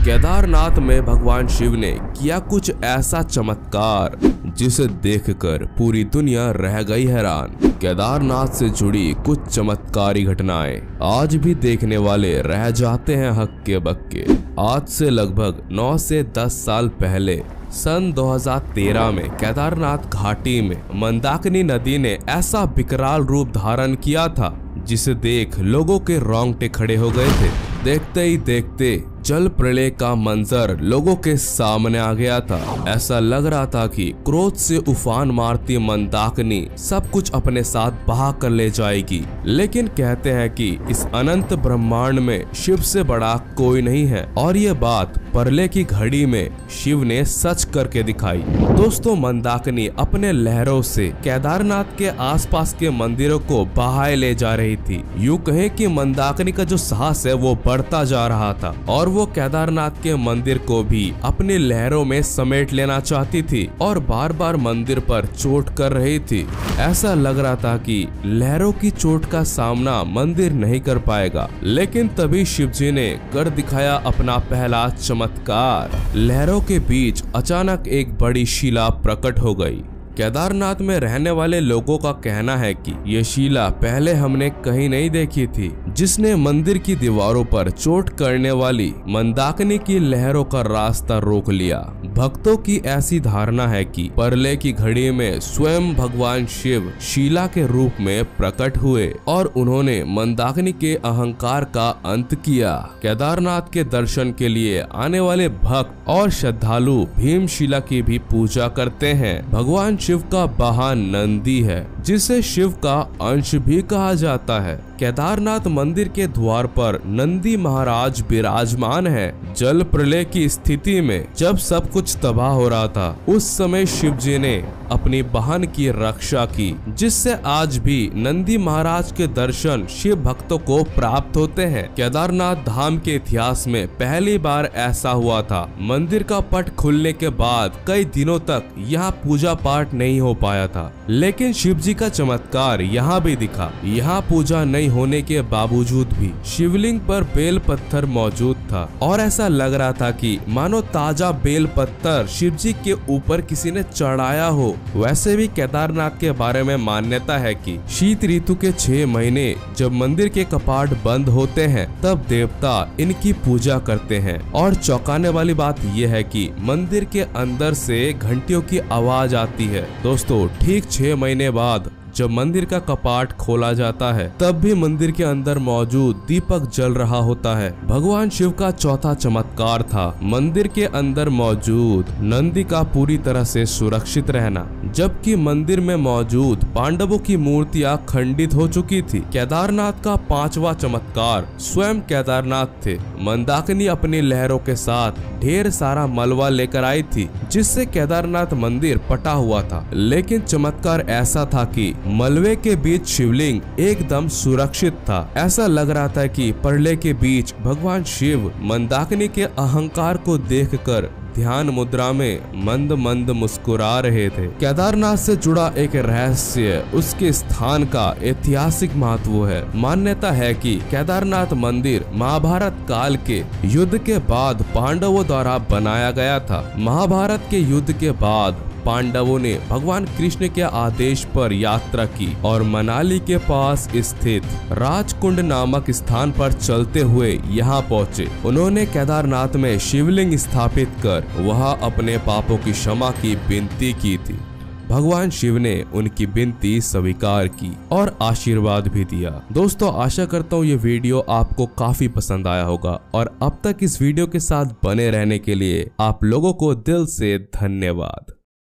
केदारनाथ में भगवान शिव ने किया कुछ ऐसा चमत्कार जिसे देखकर पूरी दुनिया रह गई हैरान। केदारनाथ से जुड़ी कुछ चमत्कारी घटनाएं आज भी देखने वाले रह जाते हैं हक्के बक्के। आज से लगभग 9 से 10 साल पहले सन 2013 में केदारनाथ घाटी में मंदाकिनी नदी ने ऐसा विकराल रूप धारण किया था जिसे देख लोगों के रोंगटे खड़े हो गए थे। देखते ही देखते जल प्रलय का मंजर लोगों के सामने आ गया था। ऐसा लग रहा था कि क्रोध से उफान मारती मंदाकिनी सब कुछ अपने साथ बहा कर ले जाएगी। लेकिन कहते हैं कि इस अनंत ब्रह्मांड में शिव से बड़ा कोई नहीं है और ये बात प्रलय की घड़ी में शिव ने सच करके दिखाई। दोस्तों, मंदाकिनी अपने लहरों से केदारनाथ के आसपास के मंदिरों को बहाए ले जा रही थी। यूं कहें कि मंदाकिनी का जो साहस है वो बढ़ता जा रहा था और वो केदारनाथ के मंदिर को भी अपनी लहरों में समेट लेना चाहती थी और बार बार मंदिर पर चोट कर रही थी। ऐसा लग रहा था कि लहरों की चोट का सामना मंदिर नहीं कर पाएगा। लेकिन तभी शिवजी ने कर दिखाया अपना पहला चमत्कार। लहरों के बीच अचानक एक बड़ी शिला प्रकट हो गई। केदारनाथ में रहने वाले लोगों का कहना है कि ये शिला पहले हमने कहीं नहीं देखी थी, जिसने मंदिर की दीवारों पर चोट करने वाली मंदाकिनी की लहरों का रास्ता रोक लिया। भक्तों की ऐसी धारणा है कि प्रलय की घड़ी में स्वयं भगवान शिव शिला के रूप में प्रकट हुए और उन्होंने मंदाकिनी के अहंकार का अंत किया। केदारनाथ के दर्शन के लिए आने वाले भक्त और श्रद्धालु भीमशिला की भी पूजा करते हैं। भगवान शिव का वाहन नंदी है, जिसे शिव का अंश भी कहा जाता है। केदारनाथ मंदिर के द्वार पर नंदी महाराज विराजमान है। जल प्रलय की स्थिति में जब सब कुछ तबाह हो रहा था, उस समय शिव जी ने अपनी बहन की रक्षा की, जिससे आज भी नंदी महाराज के दर्शन शिव भक्तों को प्राप्त होते हैं। केदारनाथ धाम के इतिहास में पहली बार ऐसा हुआ था। मंदिर का पट खुलने के बाद कई दिनों तक यहाँ पूजा पाठ नहीं हो पाया था, लेकिन शिव जी का चमत्कार यहाँ भी दिखा। यहाँ पूजा नहीं होने के बावजूद भी शिवलिंग पर बेल पत्थर मौजूद था और ऐसा लग रहा था कि मानो ताजा बेल पत्थर शिव जी के ऊपर किसी ने चढ़ाया हो। वैसे भी केदारनाथ के बारे में मान्यता है कि शीत ऋतु के 6 महीने जब मंदिर के कपाट बंद होते हैं, तब देवता इनकी पूजा करते हैं। और चौंकाने वाली बात यह है कि मंदिर के अंदर से घंटियों की आवाज आती है। दोस्तों, ठीक 6 महीने बाद जब मंदिर का कपाट खोला जाता है, तब भी मंदिर के अंदर मौजूद दीपक जल रहा होता है। भगवान शिव का चौथा चमत्कार था मंदिर के अंदर मौजूद नंदी का पूरी तरह से सुरक्षित रहना, जबकि मंदिर में मौजूद पांडवों की मूर्तियां खंडित हो चुकी थी। केदारनाथ का 5वां चमत्कार स्वयं केदारनाथ थे। मंदाकिनी अपनी लहरों के साथ ढेर सारा मलबा लेकर आई थी, जिससे केदारनाथ मंदिर पटा हुआ था। लेकिन चमत्कार ऐसा था कि मलबे के बीच शिवलिंग एकदम सुरक्षित था। ऐसा लग रहा था कि प्रलय के बीच भगवान शिव मंदाकिनी के अहंकार को देखकर ध्यान मुद्रा में मंद मंद मुस्कुरा रहे थे। केदारनाथ से जुड़ा एक रहस्य उसके स्थान का ऐतिहासिक महत्व है। मान्यता है कि केदारनाथ मंदिर महाभारत काल के युद्ध के बाद पांडवों द्वारा बनाया गया था। महाभारत के युद्ध के बाद पांडवों ने भगवान कृष्ण के आदेश पर यात्रा की और मनाली के पास स्थित राजकुंड नामक स्थान पर चलते हुए यहाँ पहुँचे। उन्होंने केदारनाथ में शिवलिंग स्थापित कर वहाँ अपने पापों की क्षमा की विनती की थी। भगवान शिव ने उनकी विनती स्वीकार की और आशीर्वाद भी दिया। दोस्तों, आशा करता हूँ ये वीडियो आपको काफी पसंद आया होगा और अब तक इस वीडियो के साथ बने रहने के लिए आप लोगों को दिल से धन्यवाद।